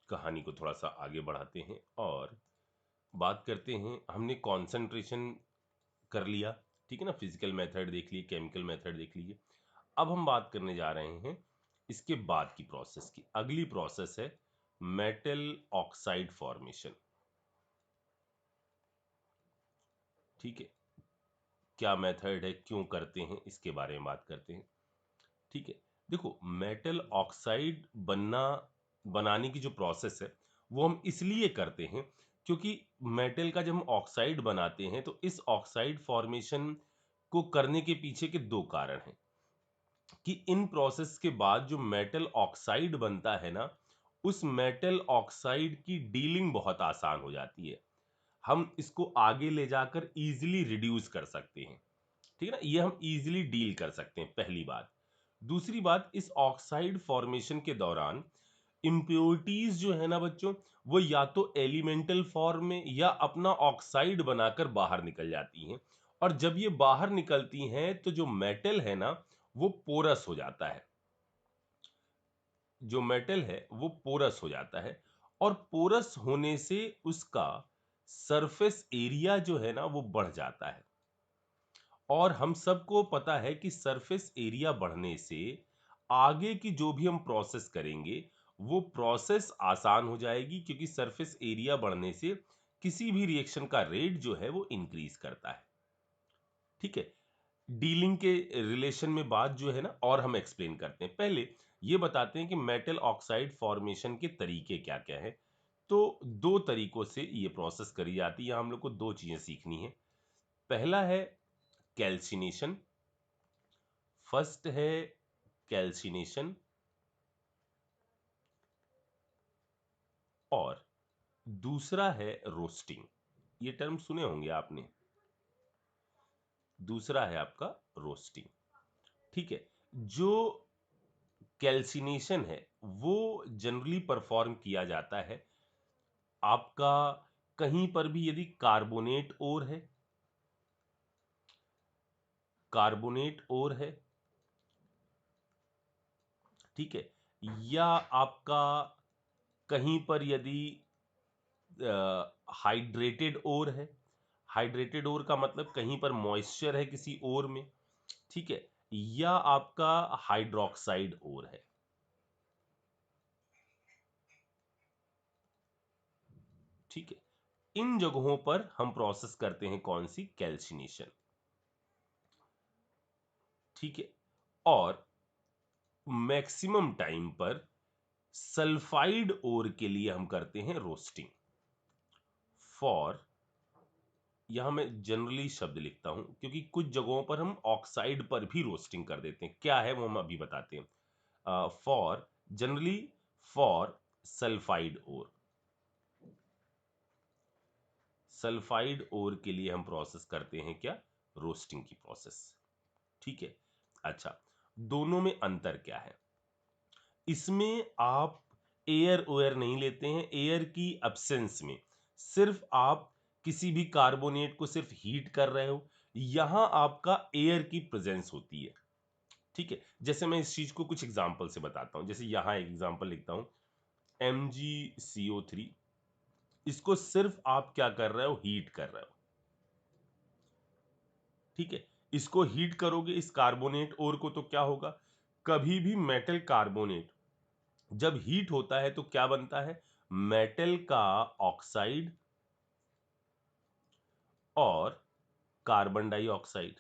कहानी को थोड़ा सा आगे बढ़ाते हैं और बात करते हैं। हमने कंसंट्रेशन कर लिया, ठीक है ना, फिजिकल मेथड देख लिए, केमिकल मेथड देख लीजिए। अब हम बात करने जा रहे हैं इसके बाद की प्रोसेस की। अगली प्रोसेस है मेटल ऑक्साइड फॉर्मेशन। ठीक है, क्या मेथड है, क्यों करते हैं, इसके बारे में बात करते हैं। ठीक है, देखो मेटल ऑक्साइड बनाने की जो प्रोसेस है वो हम इसलिए करते हैं क्योंकि मेटल का जब हम ऑक्साइड बनाते हैं तो इस ऑक्साइड फॉर्मेशन को करने के पीछे के दो कारण हैं कि इन प्रोसेस के बाद जो मेटल ऑक्साइड बनता है ना, उस मेटल ऑक्साइड की डीलिंग बहुत आसान हो जाती है। हम इसको आगे ले जाकर इजीली रिड्यूस कर सकते हैं। ठीक है ना, ये हम इजीली डील कर सकते हैं, पहली बात। दूसरी बात, इस ऑक्साइड फॉर्मेशन के दौरान इम्प्योरिटीज जो है ना बच्चों, वो या तो एलिमेंटल फॉर्म में या अपना ऑक्साइड बनाकर बाहर निकल जाती हैं। और जब ये बाहर निकलती हैं तो जो मेटल है ना, वो पोरस हो जाता है। जो मेटल है वो पोरस हो जाता है और पोरस होने से उसका सरफेस एरिया जो है ना वो बढ़ जाता है। और हम सबको पता है कि सरफेस एरिया बढ़ने से आगे की जो भी हम प्रोसेस करेंगे वो प्रोसेस आसान हो जाएगी, क्योंकि सरफेस एरिया बढ़ने से किसी भी रिएक्शन का रेट जो है वो इंक्रीज करता है। ठीक है, डीलिंग के रिलेशन में बात जो है ना और हम एक्सप्लेन करते हैं। पहले ये बताते हैं कि मेटल ऑक्साइड फॉर्मेशन के तरीके क्या क्या है। तो दो तरीकों से ये प्रोसेस करी जाती है, हम लोग को दो चीजें सीखनी है। पहला है कैल्सिनेशन। फर्स्ट है कैल्सिनेशन और दूसरा है रोस्टिंग। ये टर्म सुने होंगे आपने। दूसरा है आपका रोस्टिंग। ठीक है, जो कैल्सिनेशन है वो जनरली परफॉर्म किया जाता है आपका कहीं पर भी यदि कार्बोनेट ओर है, कार्बोनेट ओर है, ठीक है, या आपका कहीं पर यदि हाइड्रेटेड ओर है। हाइड्रेटेड ओर का मतलब कहीं पर मॉइस्चर है किसी ओर में, ठीक है, या आपका हाइड्रोक्साइड ओर है। ठीक है, इन जगहों पर हम प्रोसेस करते हैं कौन सी, कैल्सिनेशन। ठीक है, और मैक्सिमम टाइम पर सल्फाइड ओर के लिए हम करते हैं रोस्टिंग। फॉर, यहां मैं जनरली शब्द लिखता हूं क्योंकि कुछ जगहों पर हम ऑक्साइड पर भी रोस्टिंग कर देते हैं, क्या है वो हम अभी बताते हैं। For, generally for sulphide ore, sulphide ore के लिए हम प्रोसेस करते हैं क्या, रोस्टिंग की प्रोसेस। ठीक है, अच्छा, दोनों में अंतर क्या है। इसमें आप एयर ओयर नहीं लेते हैं, एयर की एब्सेंस में सिर्फ आप किसी भी कार्बोनेट को सिर्फ हीट कर रहे हो, यहां आपका एयर की प्रेजेंस होती है। ठीक है, जैसे मैं इस चीज को कुछ एग्जांपल से बताता हूं। जैसे यहां एक एग्जांपल लिखता हूं, MgCO3, इसको सिर्फ आप क्या कर रहे हो, हीट कर रहे हो। ठीक है, इसको हीट करोगे इस कार्बोनेट ओर को, तो क्या होगा, कभी भी मेटल कार्बोनेट जब हीट होता है तो क्या बनता है, मेटल का ऑक्साइड और कार्बन डाइऑक्साइड।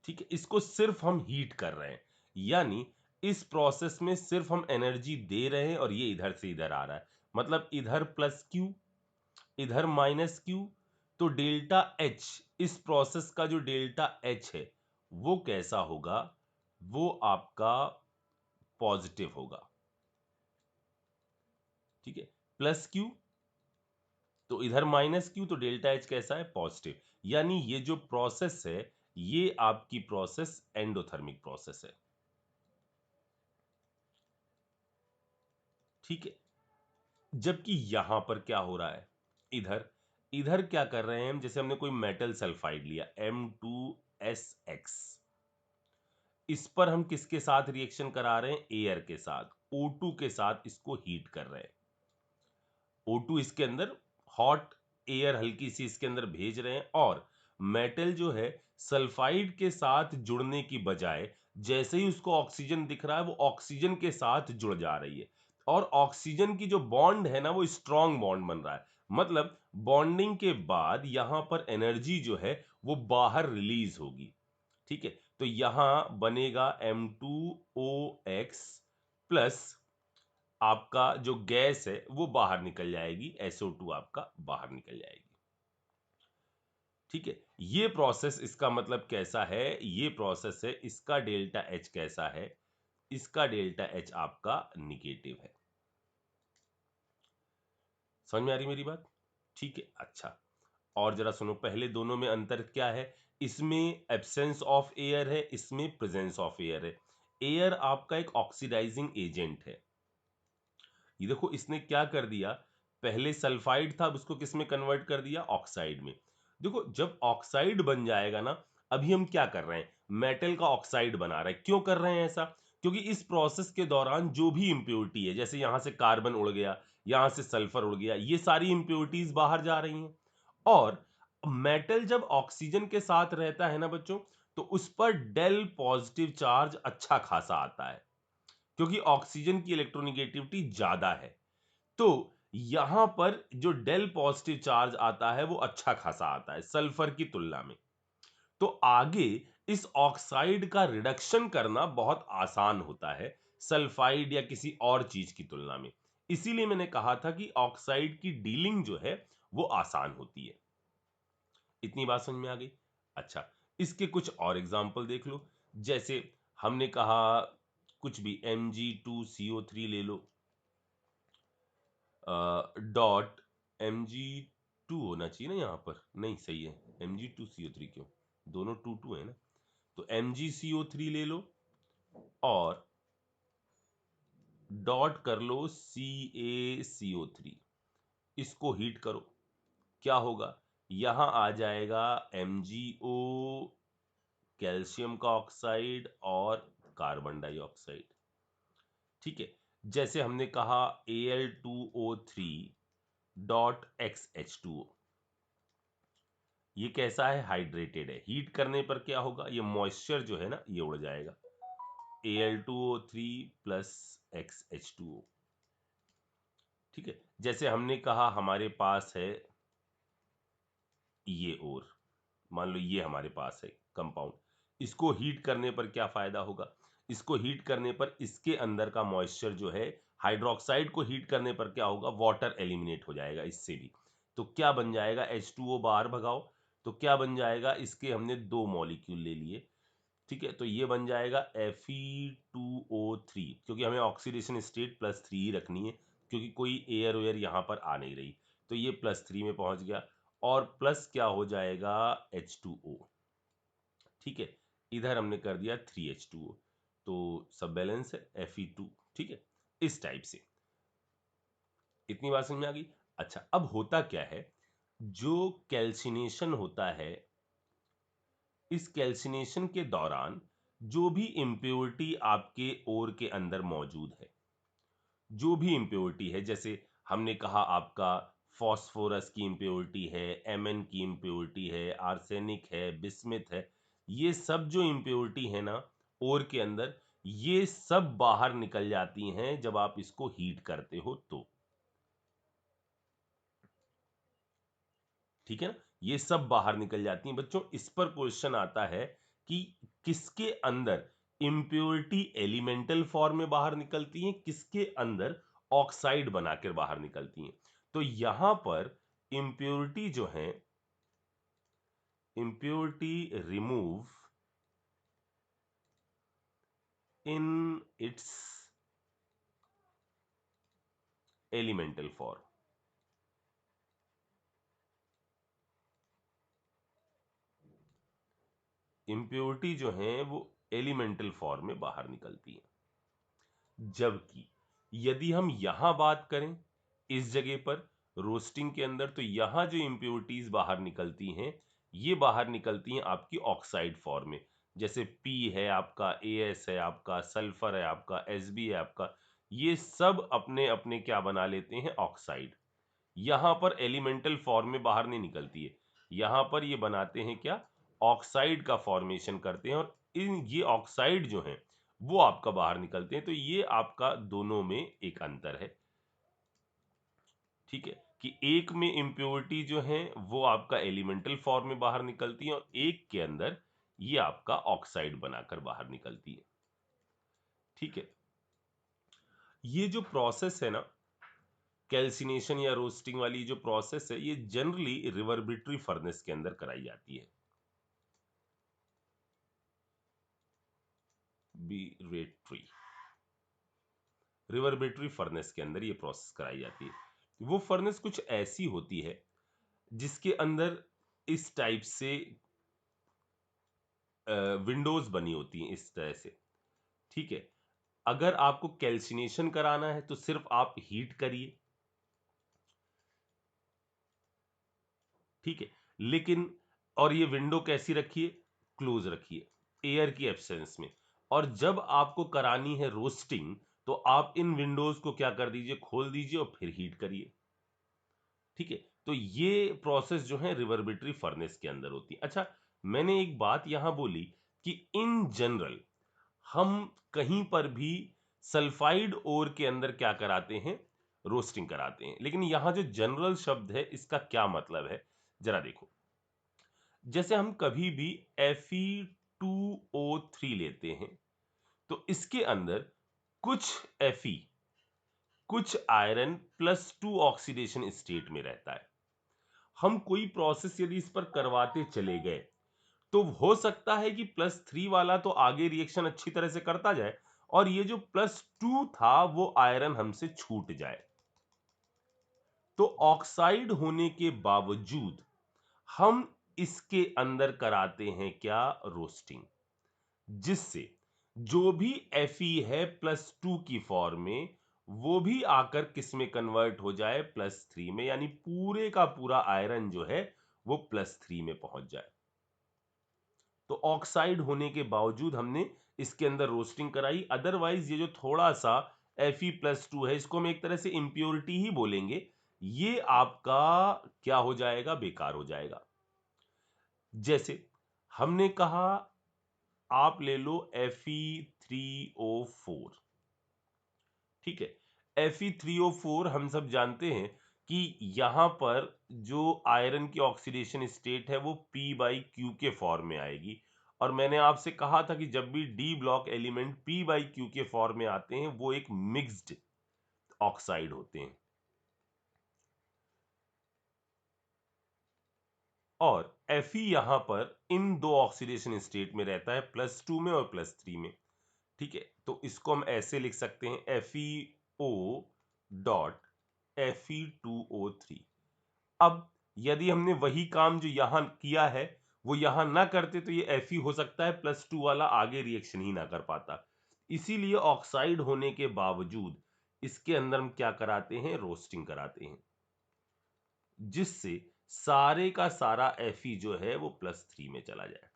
ठीक है, इसको सिर्फ हम हीट कर रहे हैं, यानी इस प्रोसेस में सिर्फ हम एनर्जी दे रहे हैं और ये इधर से इधर आ रहा है। मतलब इधर प्लस क्यू, इधर माइनस क्यू। तो डेल्टा एच, इस प्रोसेस का जो डेल्टा एच है वो कैसा होगा, वो आपका पॉजिटिव होगा। ठीक है, प्लस क्यू तो इधर माइनस क्यू, तो डेल्टा एच कैसा है, पॉजिटिव। यानी ये जो प्रोसेस है ये आपकी प्रोसेस एंडोथर्मिक प्रोसेस है। ठीक है, जबकि यहां पर क्या हो रहा है, इधर इधर क्या कर रहे हैं हम, जैसे हमने कोई मेटल सल्फाइड लिया M2SX, इस पर हम किसके साथ रिएक्शन करा रहे हैं, एयर के साथ। O2 के साथ इसको हीट कर रहे हैं। O2 इसके अंदर हॉट एयर हल्की सी इसके अंदर भेज रहे हैं और मेटल जो है सल्फाइड के साथ जुड़ने की बजाय जैसे ही उसको ऑक्सीजन दिख रहा है वो ऑक्सीजन के साथ जुड़ जा रही है और ऑक्सीजन की जो बॉन्ड है ना वो स्ट्रॉन्ग बॉन्ड बन रहा है। मतलब बॉन्डिंग के बाद यहां पर एनर्जी जो है वो बाहर रिलीज होगी। ठीक है, तो यहां बनेगा M2O प्लस आपका जो गैस है वो बाहर निकल जाएगी, SO2 आपका बाहर निकल जाएगी। ठीक है, ये प्रोसेस इसका मतलब कैसा है, ये प्रोसेस है, इसका डेल्टा H कैसा है, इसका डेल्टा H आपका निगेटिव है। समझ में आ रही मेरी बात? ठीक है, अच्छा। और जरा सुनो, पहले दोनों में अंतर क्या है? इसमें एब्सेंस ऑफ एयर है, इसमें प्रेजेंस ऑफ एयर है। एयर आपका एक ऑक्सीडाइजिंग एजेंट है। ये देखो इसने क्या कर दिया, पहले सल्फाइड था, अब उसको किस में कन्वर्ट कर दिया, ऑक्साइड में। देखो जब ऑक्साइड बन जाएगा ना, अभी हम क्या कर रहे हैं, मेटल का ऑक्साइड बना रहे हैं। क्यों कर रहे हैं ऐसा? क्योंकि इस प्रोसेस के दौरान जो भी इंप्योरिटी है, जैसे यहां से कार्बन उड़ गया, यहां से सल्फर उड़ गया, ये सारी इंप्योरिटीज बाहर जा रही हैं। और मेटल जब ऑक्सीजन के साथ रहता है ना बच्चों, तो उस पर डेल पॉजिटिव चार्ज अच्छा खासा आता है, क्योंकि ऑक्सीजन की इलेक्ट्रोनिगेटिविटी ज्यादा है। तो यहां पर जो डेल पॉजिटिव चार्ज आता है वो अच्छा खासा आता है सल्फर की तुलना में। तो आगे इस ऑक्साइड का रिडक्शन करना बहुत आसान होता है सल्फाइड या किसी और चीज की तुलना में। इसीलिए मैंने कहा था कि ऑक्साइड की डीलिंग जो है वो आसान होती है। इतनी बात समझ में आ गई? अच्छा, इसके कुछ और एग्जाम्पल देख लो। जैसे हमने कहा कुछ भी Mg2CO3 ले लो, डॉट Mg2 होना चाहिए ना यहाँ पर, नहीं सही है Mg2CO3 क्यों, दोनों टू टू है ना। तो MgCO3 ले लो और डॉट कर लो CaCO3, इसको हीट करो, क्या होगा, यहां आ जाएगा MgO, कैल्शियम का ऑक्साइड और कार्बन डाइऑक्साइड। ठीक है, जैसे हमने कहा Al2O3 डॉट XH2O, ये कैसा है, हाइड्रेटेड है। हीट करने पर क्या होगा, ये मॉइस्चर जो है ना ये उड़ जाएगा, Al2O3 प्लस XH2O। ठीक है, जैसे हमने कहा हमारे पास है ये, और मान लो ये हमारे पास है कंपाउंड, इसको हीट करने पर क्या फायदा होगा, इसको हीट करने पर इसके अंदर का मॉइस्चर जो है, हाइड्रोक्साइड को हीट करने पर क्या होगा, वाटर एलिमिनेट हो जाएगा इससे भी। तो क्या बन जाएगा, H2O बाहर भगाओ, तो क्या बन जाएगा, इसके हमने दो मॉलिक्यूल ले लिए। ठीक है, तो ये बन जाएगा Fe2O3, क्योंकि हमें ऑक्सीडेशन स्टेट +3 ही रखनी है, क्योंकि कोई एयर वेयर यहाँ पर आ नहीं रही। तो ये +3 में पहुंच गया और प्लस क्या हो जाएगा, H2O। ठीक है, इधर हमने कर दिया 3H2O, तो सब बैलेंस है Fe2। ठीक है, इस टाइप से। इतनी बात समझ में आ गई? अच्छा, अब होता क्या है, जो कैल्सिनेशन होता है, इस कैल्सिनेशन के दौरान जो भी इम्प्योरिटी आपके ओर के अंदर मौजूद है, जो भी इम्प्योरिटी है, जैसे हमने कहा आपका फॉस्फोरस की इम्प्योरिटी है, Mn की इम्प्योरिटी है, आर्सेनिक है, बिस्मिथ है, ये सब जो इम्प्योरिटी है ना ओर के अंदर, ये सब बाहर निकल जाती हैं जब आप इसको हीट करते हो तो। ठीक है ना, ये सब बाहर निकल जाती हैं बच्चों। इस पर क्वेश्चन आता है कि किसके अंदर इम्प्योरिटी एलिमेंटल फॉर्म में बाहर निकलती हैं, किसके अंदर ऑक्साइड बनाकर बाहर निकलती हैं। तो यहां पर इम्प्योरिटी जो है, impurity remove in its elemental form, impurity जो है वो एलिमेंटल फॉर्म में बाहर निकलती है। जबकि यदि हम यहां बात करें, इस जगह पर रोस्टिंग के अंदर, तो यहां जो इंप्योरिटीज बाहर निकलती हैं, ये बाहर निकलती हैं आपकी ऑक्साइड फॉर्म में। जैसे P है आपका, AS है आपका, सल्फर है आपका, SB है आपका, ये सब अपने अपने क्या बना लेते हैं, ऑक्साइड। यहां पर एलिमेंटल फॉर्म में बाहर नहीं निकलती है, यहां पर ये बनाते हैं क्या, ऑक्साइड का फॉर्मेशन करते हैं, और ये ऑक्साइड जो हैं वो आपका बाहर निकलते हैं। तो ये आपका दोनों में एक अंतर है, ठीक है, कि एक में इम्प्योरिटी जो है वो आपका एलिमेंटल फॉर्म में बाहर निकलती है, और एक के अंदर ये आपका ऑक्साइड बनाकर बाहर निकलती है, ठीक है। ये जो प्रोसेस है ना, कैल्सिनेशन या रोस्टिंग वाली जो प्रोसेस है, ये जनरली रिवर्बिटरी फर्नेस के अंदर कराई जाती है। बिरेटरी रिवर्बिटरी फर्नेस के अंदर ये प्रोसेस कराई जाती है। वो फर्नेस कुछ ऐसी होती है जिसके अंदर इस टाइप से विंडोज बनी होती हैं, इस तरह से, ठीक है। अगर आपको कैल्सिनेशन कराना है तो सिर्फ आप हीट करिए, ठीक है, लेकिन और ये विंडो कैसी रखिए, क्लोज रखिए, एयर की एब्सेंस में। और जब आपको करानी है रोस्टिंग तो आप इन विंडोज को क्या कर दीजिए, खोल दीजिए और फिर हीट करिए, ठीक है। तो ये प्रोसेस जो है रिवर्बिटरी फर्नेस के अंदर होती है। अच्छा, मैंने एक बात यहां बोली कि इन जनरल हम कहीं पर भी सल्फाइड ओर के अंदर क्या कराते हैं, रोस्टिंग कराते हैं, लेकिन यहां जो जनरल शब्द है इसका क्या मतलब है, जरा देखो। जैसे हम कभी भी Fe2O3 लेते हैं तो इसके अंदर कुछ Fe, कुछ आयरन +2 ऑक्सीडेशन स्टेट में रहता है। हम कोई प्रोसेस यदि इस पर करवाते चले गए तो हो सकता है कि +3 वाला तो आगे रिएक्शन अच्छी तरह से करता जाए, और ये जो +2 था वो आयरन हमसे छूट जाए। तो ऑक्साइड होने के बावजूद हम इसके अंदर कराते हैं क्या, रोस्टिंग, जिससे जो भी Fe है +2 की फॉर्म में वो भी आकर किस में कन्वर्ट हो जाए, +3 में, यानी पूरे का पूरा आयरन जो है वो +3 में पहुंच जाए। तो ऑक्साइड होने के बावजूद हमने इसके अंदर रोस्टिंग कराई, अदरवाइज ये जो थोड़ा सा Fe+2 है इसको हम एक तरह से इंप्योरिटी ही बोलेंगे, ये आपका क्या हो जाएगा, बेकार हो जाएगा। जैसे हमने कहा आप ले लो Fe3O4, ठीक है। Fe3O4 हम सब जानते हैं कि यहां पर जो आयरन की ऑक्सीडेशन स्टेट है वो P/Q के फॉर्म में आएगी, और मैंने आपसे कहा था कि जब भी डी ब्लॉक एलिमेंट P/Q के फॉर्म में आते हैं वो एक मिक्स्ड ऑक्साइड होते हैं, और Fe यहां पर इन दो ऑक्सीडेशन स्टेट में रहता है, +2 में और +3 में, ठीक है। तो इसको हम ऐसे लिख सकते हैं FeO डॉट Fe2O3। अब यदि हमने वही काम जो यहां किया है वो यहां ना करते तो ये Fe हो सकता है +2 वाला आगे रिएक्शन ही ना कर पाता। इसीलिए ऑक्साइड होने के बावजूद इसके अंदर हम क्या कराते हैं, रोस्टिंग कराते हैं, जिससे सारे का सारा Fe जो है वो +3 में चला जाए,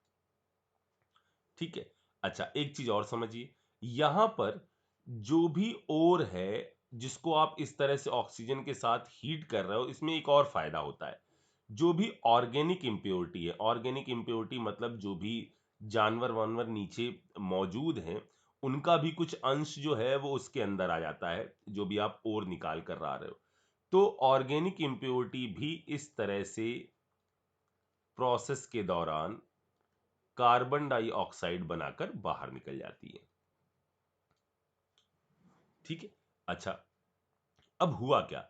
ठीक है। अच्छा, एक चीज और समझिए, यहां पर जो भी ओर है जिसको आप इस तरह से ऑक्सीजन के साथ हीट कर रहे हो, इसमें एक और फायदा होता है। जो भी ऑर्गेनिक इंप्योरिटी है, ऑर्गेनिक इंप्योरिटी मतलब जो भी जानवर वानवर नीचे मौजूद हैं उनका भी कुछ अंश जो है वो उसके अंदर आ जाता है, जो भी आप ओर निकाल कर ला रहे हो। तो ऑर्गेनिक इंप्योरिटी भी इस तरह से प्रोसेस के दौरान कार्बन डाइऑक्साइड बनाकर बाहर निकल जाती है, ठीक है। अच्छा, अब हुआ क्या,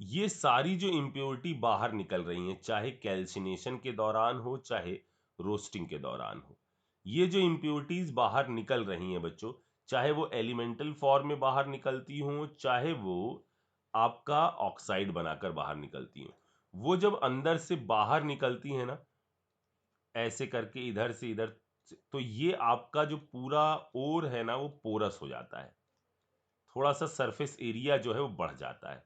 ये सारी जो इम्प्योरिटी बाहर निकल रही हैं, चाहे कैल्सिनेशन के दौरान हो चाहे रोस्टिंग के दौरान हो, ये जो इम्प्योरिटीज बाहर निकल रही हैं बच्चों, चाहे वो एलिमेंटल फॉर्म में बाहर निकलती हों चाहे वो आपका ऑक्साइड बनाकर बाहर निकलती हों, वो जब अंदर से बाहर निकलती हैं ना, ऐसे करके इधर से इधर तो ये आपका जो पूरा ओर है ना वो पोरस हो जाता है, थोड़ा सा सरफेस एरिया जो है वो बढ़ जाता है।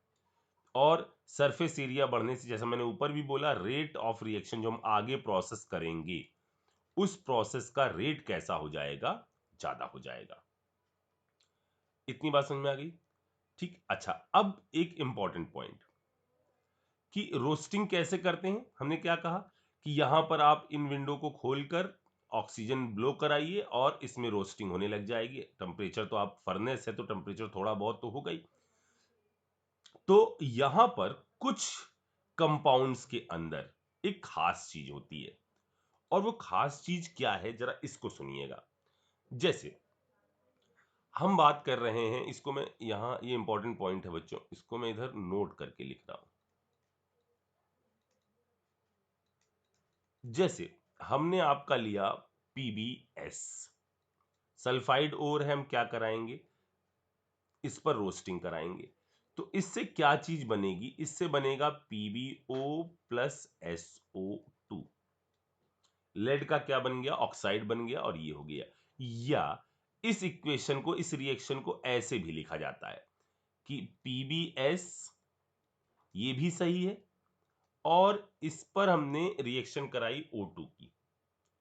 और सरफेस एरिया बढ़ने से, जैसा मैंने ऊपर भी बोला, रेट ऑफ रिएक्शन जो हम आगे प्रोसेस करेंगे उस प्रोसेस का रेट कैसा हो जाएगा, ज्यादा हो जाएगा। इतनी बात समझ में आ गई। ठीक, अच्छा, अब एक इंपॉर्टेंट पॉइंट कि रोस्टिंग कैसे करते हैं। हमने क्या कहा कि यहां पर आप इन विंडो को खोलकर ऑक्सीजन ब्लो कराइए और इसमें रोस्टिंग होने लग जाएगी। टेम्परेचर तो आप फर्नेस है तो टेम्परेचर थोड़ा बहुत तो होगा ही। तो यहां पर कुछ कंपाउंड्स के अंदर एक खास चीज होती है, और वो खास चीज क्या है जरा इसको सुनिएगा। जैसे हम बात कर रहे हैं, इसको मैं यहां, ये इंपॉर्टेंट पॉइंट है बच्चों, इसको मैं इधर नोट करके लिख रहा हूं। जैसे हमने आपका लिया पीबीएस, सल्फाइड और हम क्या कराएंगे, इस पर रोस्टिंग कराएंगे। तो इससे क्या चीज बनेगी, इससे बनेगा पीबीओ प्लस SO2। लेड का क्या बन गया, ऑक्साइड बन गया, और ये हो गया। या इस इक्वेशन को, इस रिएक्शन को ऐसे भी लिखा जाता है कि पीबीएस, ये भी सही है, और इस पर हमने रिएक्शन कराई O2 की,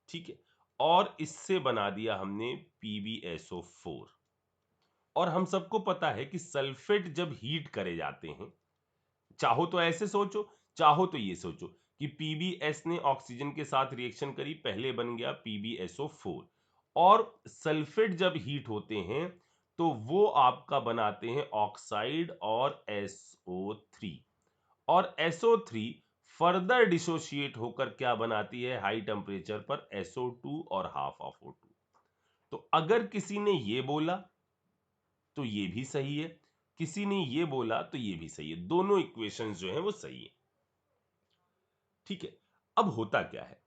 ठीक है, और इससे बना दिया हमने PbSO4। और हम सबको पता है कि सल्फेट जब हीट करे जाते हैं, चाहो तो ऐसे सोचो, चाहो तो ये सोचो कि पीबीएस ने ऑक्सीजन के साथ रिएक्शन करी, पहले बन गया PbSO4, और सल्फेट जब हीट होते हैं तो वो आपका बनाते हैं ऑक्साइड और SO3, और SO3 फर्दर डिसोशिएट होकर क्या बनाती है हाई टेम्परेचर पर SO2 और हाफ ऑफ O2। तो अगर किसी ने ये बोला तो ये भी सही है, किसी ने ये बोला तो ये भी सही है, दोनों इक्वेशंस जो हैं वो सही है। ठीक है, अब होता क्या है,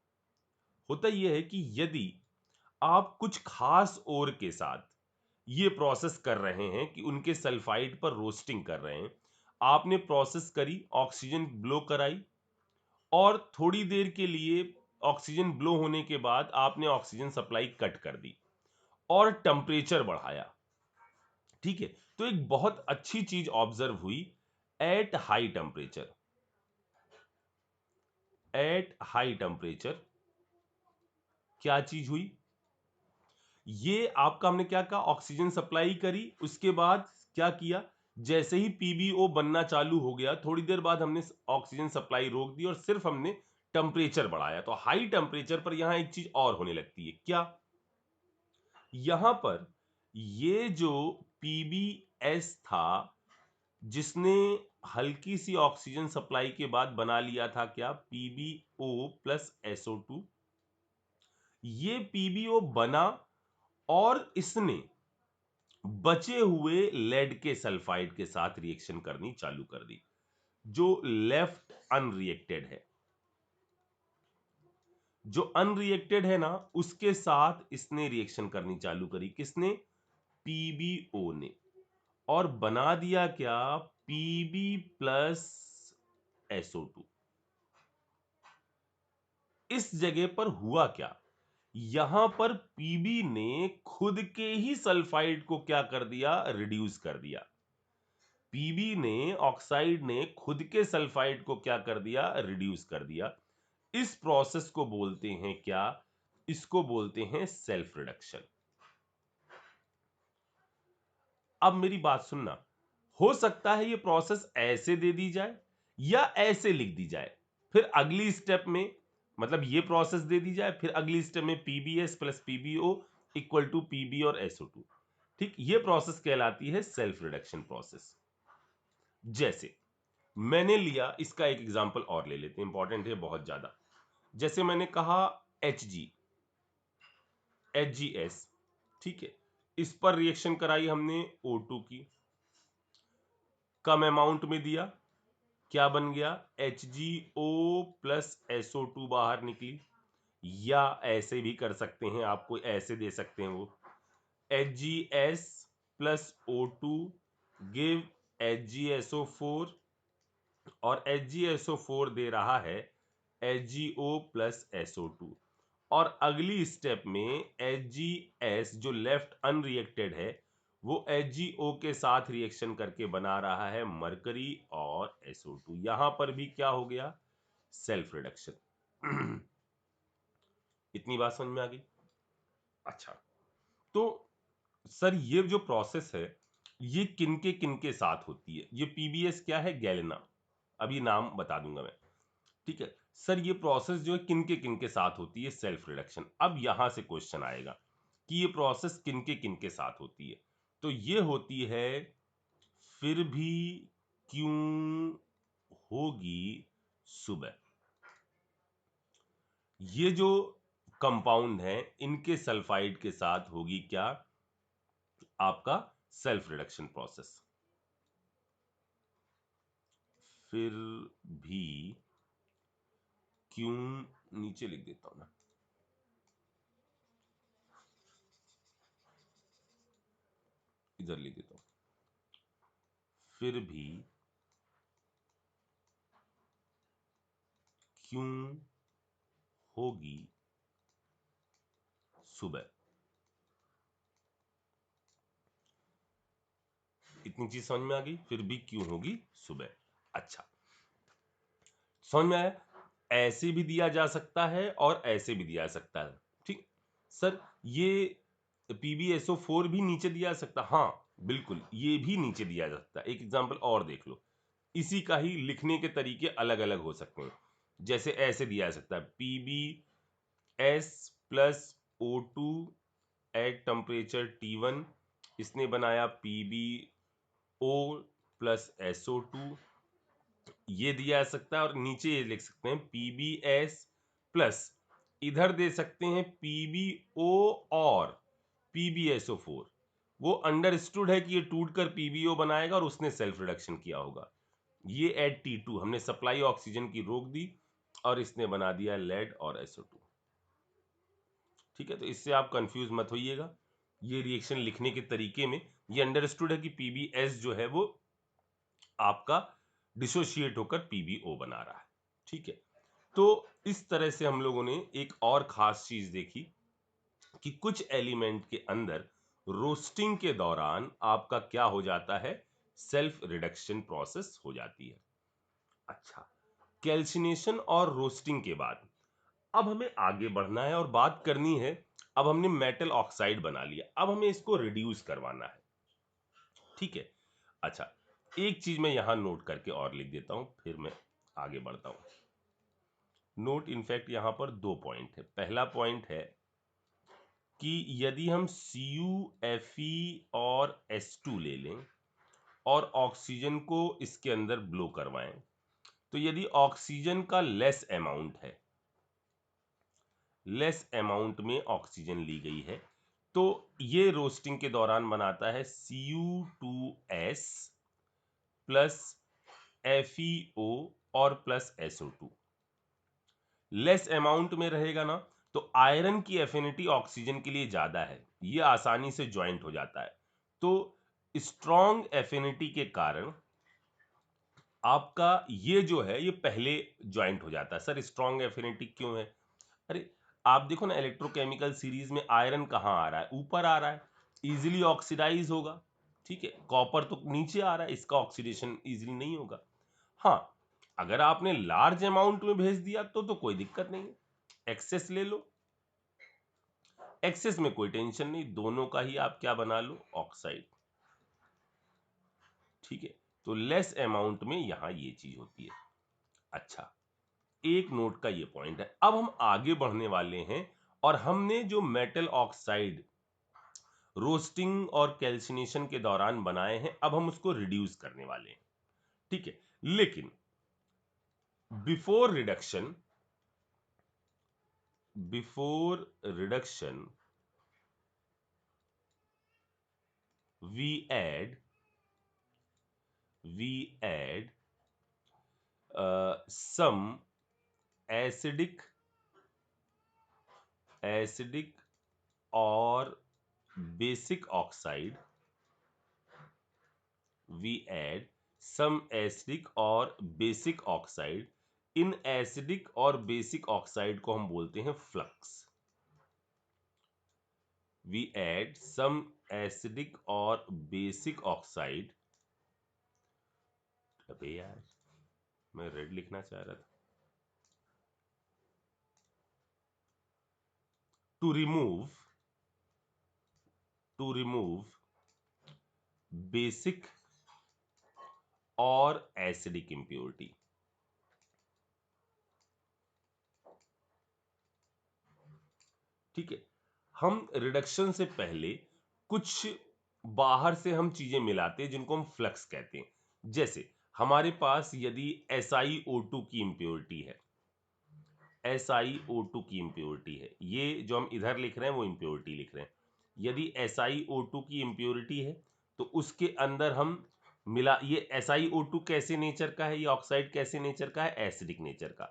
होता यह है कि यदि आप कुछ खास ओर के साथ ये प्रोसेस कर रहे हैं कि उनके सल्फाइड पर रोस्टिंग कर रहे हैं, आपने प्रोसेस करी, ऑक्सीजन ब्लो कराई, और थोड़ी देर के लिए ऑक्सीजन ब्लो होने के बाद आपने ऑक्सीजन सप्लाई कट कर दी और टेम्परेचर बढ़ाया। ठीक है, तो एक बहुत अच्छी चीज ऑब्जर्व हुई, at high temperature, at high temperature क्या चीज हुई, ये आपका हमने क्या कहा, ऑक्सीजन सप्लाई करी, उसके बाद क्या किया, जैसे ही पीबीओ बनना चालू हो गया, थोड़ी देर बाद हमने ऑक्सीजन सप्लाई रोक दी और सिर्फ हमने टेम्परेचर बढ़ाया। तो हाई टेम्परेचर पर यहां एक चीज और होने लगती है, क्या, यहां पर ये जो पीबीएस था, जिसने हल्की सी ऑक्सीजन सप्लाई के बाद बना लिया था क्या, पीबीओ प्लस SO2, ये पीबीओ बना और इसने बचे हुए लेड के सल्फाइड के साथ रिएक्शन करनी चालू कर दी, जो लेफ्ट अनरिएक्टेड है। जो अनरिएक्टेड है ना, उसके साथ इसने रिएक्शन करनी चालू करी, किसने, पीबीओ ने, और बना दिया क्या, पीबी प्लस SO2। इस जगह पर हुआ क्या, यहां पर पीबी ने खुद के ही सल्फाइड को क्या कर दिया, रिड्यूस कर दिया। पीबी ने, ऑक्साइड ने खुद के सल्फाइड को क्या कर दिया, रिड्यूस कर दिया। इस प्रोसेस को बोलते हैं क्या, इसको बोलते हैं सेल्फ रिडक्शन। अब मेरी बात सुनना, हो सकता है ये प्रोसेस ऐसे दे दी जाए या ऐसे लिख दी जाए, फिर अगली स्टेप में, मतलब ये प्रोसेस दे दी जाए, फिर अगली स्टेप में PbS plus PbO equal to Pb और SO2। ठीक, ये प्रोसेस कहलाती है सेल्फ रिडक्शन प्रोसेस। जैसे मैंने लिया, इसका एक एग्जांपल और ले लेते हैं, इंपॉर्टेंट है बहुत ज्यादा। जैसे मैंने कहा HgS, ठीक है, इस पर रिएक्शन कराई हमने O2 की, कम अमाउंट में दिया, क्या बन गया, HgO प्लस SO2 बाहर निकली। या ऐसे भी कर सकते हैं, आपको ऐसे दे सकते हैं, वो HgS plus O2 give HgSO4, और HgSO4 दे रहा है HgO प्लस SO2, और अगली स्टेप में HgS जो लेफ्ट अनरिएक्टेड है, वो HgO के साथ रिएक्शन करके बना रहा है मरकरी और SO2। यहां पर भी क्या हो गया, सेल्फ रिडक्शन। इतनी बात समझ में आ गई। अच्छा, तो सर ये जो प्रोसेस है, ये किनके साथ होती है? ये पीबीएस क्या है? गैलेना। अभी नाम बता दूंगा मैं। ठीक है सर, ये प्रोसेस जो है किनके साथ होती है? Self reduction. अब यहां से क्वेश्चन आएगा कि ये प्रोसेस किनके साथ होती है। तो ये होती है फिर भी क्यों होगी सुबह। ये जो कंपाउंड है इनके सल्फाइड के साथ होगी क्या? आपका सेल्फ रिडक्शन प्रोसेस। फिर भी क्यों, नीचे लिख देता हूं ना, इधर लिख देता हूं। फिर भी क्यों होगी सुबह। इतनी चीज समझ में आ गई? फिर भी क्यों होगी सुबह। अच्छा, समझ में आया? ऐसे भी दिया जा सकता है और ऐसे भी दिया जा सकता है। ठीक सर, ये PbSO4 भी नीचे दिया जा सकता है। हाँ बिल्कुल, ये भी नीचे दिया जा सकता है। एक एग्जांपल और देख लो, इसी का ही लिखने के तरीके अलग अलग हो सकते हैं। जैसे ऐसे दिया जा सकता है PbS plus O2 at temperature T1, इसने बनाया PbO प्लस SO2, ये दिया जा सकता है। और नीचे ये लिख सकते हैं PbS प्लस, इधर दे सकते हैं PbO और PbSO4। वो अंडरस्टूड है कि ये टूट कर PbO बनाएगा और उसने सेल्फ रिडक्शन किया होगा। ये एट T2 हमने सप्लाई ऑक्सीजन की रोक दी और इसने बना दिया लेड और SO2। ठीक है, तो इससे आप कंफ्यूज मत होइएगा। ये रिएक्शन लिखने के तरीके में ये अंडरस्टूड है कि PbS जो है वो आपका डिसोशिएट होकर PbO बना रहा है। ठीक है, तो इस तरह से हम लोगों ने एक और खास चीज देखी कि कुछ एलिमेंट के अंदर रोस्टिंग के दौरान आपका क्या हो जाता है? सेल्फ रिडक्शन प्रोसेस हो जाती है। अच्छा, कैल्सिनेशन और रोस्टिंग के बाद अब हमें आगे बढ़ना है और बात करनी है। अब हमने मेटल ऑक्साइड बना लिया, अब हमें इसको रिड्यूस करवाना है। ठीक है, अच्छा, एक चीज मैं यहां नोट करके और लिख देता हूं, फिर मैं आगे बढ़ता हूं। नोट इनफैक्ट यहां पर दो पॉइंट है। पहला पॉइंट है कि यदि हम CuFe और S2 ले लें और ऑक्सीजन को इसके अंदर ब्लो करवाएं, तो यदि ऑक्सीजन का लेस अमाउंट है, लेस अमाउंट में ऑक्सीजन ली गई है, तो ये रोस्टिंग के दौरान बनाता है Cu2S प्लस FeO और प्लस SO2। लेस अमाउंट में रहेगा ना, तो आयरन की एफिनिटी ऑक्सीजन के लिए ज्यादा है, ये आसानी से ज्वाइंट हो जाता है। तो स्ट्रॉन्ग एफिनिटी के कारण आपका ये जो है ये पहले ज्वाइंट हो जाता है। सर स्ट्रॉन्ग एफिनिटी क्यों है? अरे आप देखो ना, इलेक्ट्रोकेमिकल सीरीज में आयरन कहाँ आ रहा है? ऊपर आ रहा है, इजीली ऑक्सीडाइज होगा। ठीक है, कॉपर तो नीचे आ रहा है, इसका ऑक्सीडेशन इजीली नहीं होगा। हाँ, अगर आपने लार्ज अमाउंट में भेज दिया तो कोई दिक्कत नहीं है, एक्सेस ले लो। एक्सेस में कोई टेंशन नहीं, दोनों का ही आप क्या बना लो? ऑक्साइड। ठीक है, तो लेस अमाउंट में यहां ये चीज होती है। अच्छा, एक नोट का ये पॉइंट है। अब हम आगे बढ़ने वाले हैं और हमने जो मेटल ऑक्साइड रोस्टिंग और कैल्सिनेशन के दौरान बनाए हैं, अब हम उसको रिड्यूस करने वाले हैं। ठीक है, लेकिन before reduction, before reduction we add we add some acidic or basic oxide, we add some acidic और basic oxide। इन एसिडिक और बेसिक ऑक्साइड को हम बोलते हैं flux. we add some acidic और बेसिक ऑक्साइड, अबे यार मैं रेड लिखना चाह रहा था, to remove बेसिक और एसिडिक इंप्योरिटी। ठीक है, हम रिडक्शन से पहले कुछ बाहर से हम चीजें मिलाते हैं जिनको हम फ्लक्स कहते हैं। जैसे हमारे पास यदि SiO2 की इंप्योरिटी है, SiO2 की इंप्योरिटी है, ये जो हम इधर लिख रहे हैं वो इंप्योरिटी लिख रहे हैं। यदि SiO2 की इंप्योरिटी है तो उसके अंदर हम मिला, ये SiO2 कैसे नेचर का है, ये ऑक्साइड कैसे नेचर का है, एसिडिक नेचर का।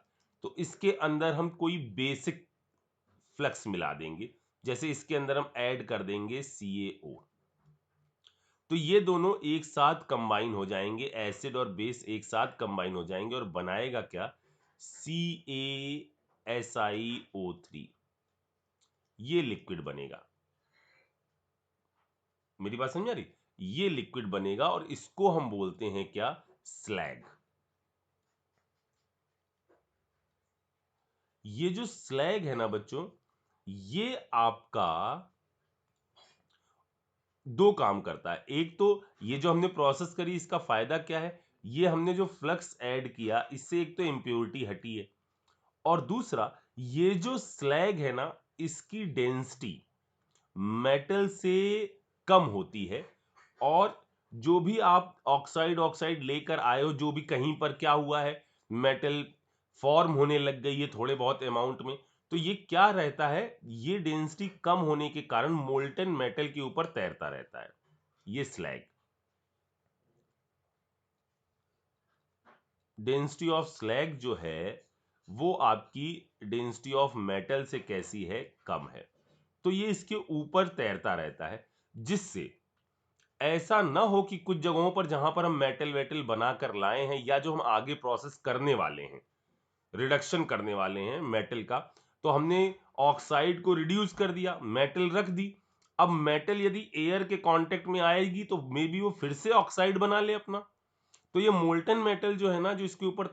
तो इसके अंदर हम कोई बेसिक फ्लक्स मिला देंगे, जैसे इसके अंदर हम ऐड कर देंगे CaO, तो ये दोनों एक साथ कंबाइन हो जाएंगे, एसिड और बेस एक साथ कंबाइन हो जाएंगे और बनाएगा क्या, CaSiO3, ये लिक्विड बनेगा। मेरी बात समझ आ रही, ये लिक्विड बनेगा और इसको हम बोलते हैं क्या, स्लैग। ये जो स्लैग है ना बच्चों, ये आपका दो काम करता है। एक तो ये जो हमने प्रोसेस करी, इसका फायदा क्या है, ये हमने जो फ्लक्स ऐड किया इससे एक तो इम्प्योरिटी हटी है, और दूसरा ये जो स्लैग है ना, इसकी डेंसिटी मेटल से कम होती है, और जो भी आप ऑक्साइड ऑक्साइड लेकर आए हो, जो भी कहीं पर क्या हुआ है, मेटल फॉर्म होने लग गई है थोड़े बहुत अमाउंट में, तो ये क्या रहता है, ये डेंसिटी कम होने के कारण मोल्टन मेटल के ऊपर तैरता रहता है, ये स्लैग। डेंसिटी ऑफ स्लैग जो है वो आपकी डेंसिटी ऑफ मेटल से कैसी है, कम है, तो ये इसके ऊपर तैरता रहता है, जिससे ऐसा ना हो कि कुछ जगहों पर जहां पर हम मेटल वेटल बनाकर लाए हैं, या जो हम आगे प्रोसेस करने वाले हैं, रिडक्शन करने वाले हैं मेटल का, तो हमने ऑक्साइड को रिड्यूस कर दिया, मेटल रख दी। अब मेटल यदि एयर के कांटेक्ट में आएगी तो मे बी वो फिर से ऑक्साइड बना ले अपना, तो ये मोल्टन मेटल जो है ना, जो इसके ऊपर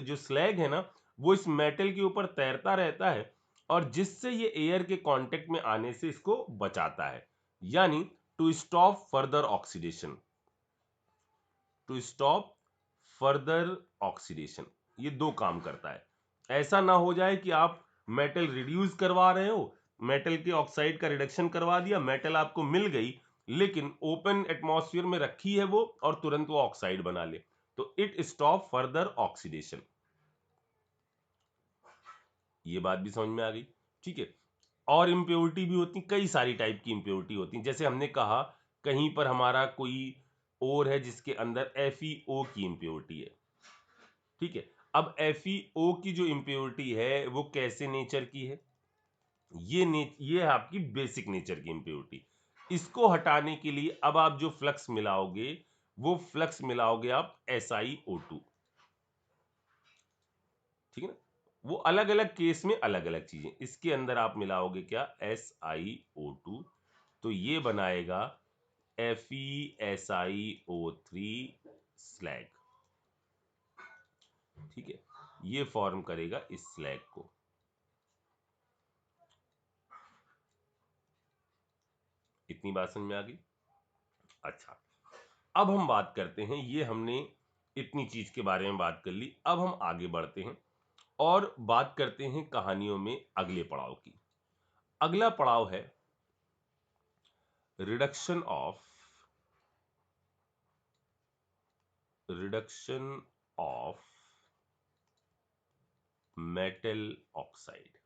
जो स्लैग है ना, वो इस मेटल के ऊपर तैरता रहता है, और जिससे ये एयर के कांटेक्ट में आने से इसको बचाता है। यानी to stop further oxidation, to stop further oxidation, ये दो काम करता है। ऐसा ना हो जाए कि आप मेटल रिड्यूस करवा रहे हो, मेटल के ऑक्साइड का रिडक्शन करवा दिया, मेटल आपको मिल गई, लेकिन ओपन एटमॉस्फेयर में रखी है वो और तुरंत वो ऑक्साइड बना ले, तो इट स्टॉप फर्दर ऑक्सीडेशन। ये बात भी समझ में आ गई, ठीक है। और इम्प्योरिटी भी होती, कई सारी टाइप की इम्प्योरिटी होती, जैसे हमने कहा कहीं पर हमारा कोई और है जिसके अंदर FeO की इम्प्योरिटी है, ठीक है। अब FeO की जो इम्प्योरिटी है वो कैसे नेचर की है, ये है आपकी बेसिक नेचर की इम्प्योरिटी। इसको हटाने के लिए अब आप जो फ्लक्स मिलाओगे, वो फ्लक्स मिलाओगे आप SiO2, ठीक है ना। वो अलग अलग केस में अलग अलग चीजें, इसके अंदर आप मिलाओगे क्या, SiO2, तो ये बनाएगा FeSiO3 स्लैग, ठीक है, ये फॉर्म करेगा इस स्लैग को। इतनी बात समझ में आ गई। अच्छा, अब हम बात करते हैं, ये हमने इतनी चीज के बारे में बात कर ली, अब हम आगे बढ़ते हैं और बात करते हैं कहानियों में अगले पड़ाव की। अगला पड़ाव है रिडक्शन ऑफ मेटल ऑक्साइड,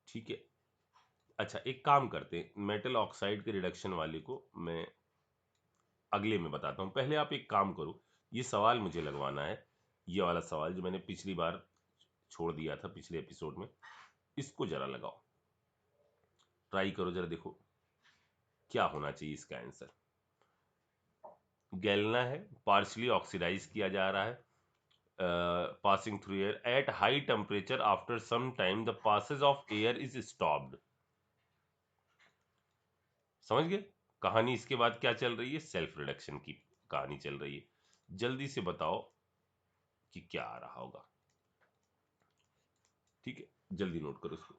ठीक है। अच्छा, एक काम करते हैं, मेटल ऑक्साइड के रिडक्शन वाले को मैं अगले में बताता हूं, पहले आप एक काम करो, ये सवाल मुझे लगवाना है, ये वाला सवाल जो मैंने पिछली बार छोड़ दिया था पिछले एपिसोड में, इसको जरा लगाओ, ट्राई करो, जरा देखो क्या होना चाहिए इसका आंसर। गैलना है, पार्शली ऑक्सीडाइज किया जा रहा है, passing through air at high temperature, after some time the passage of air is stopped। समझ गए कहानी, इसके बाद क्या चल रही है, सेल्फ रिडक्शन की कहानी चल रही है। जल्दी से बताओ कि क्या आ रहा होगा, ठीक है, जल्दी नोट करो इसको।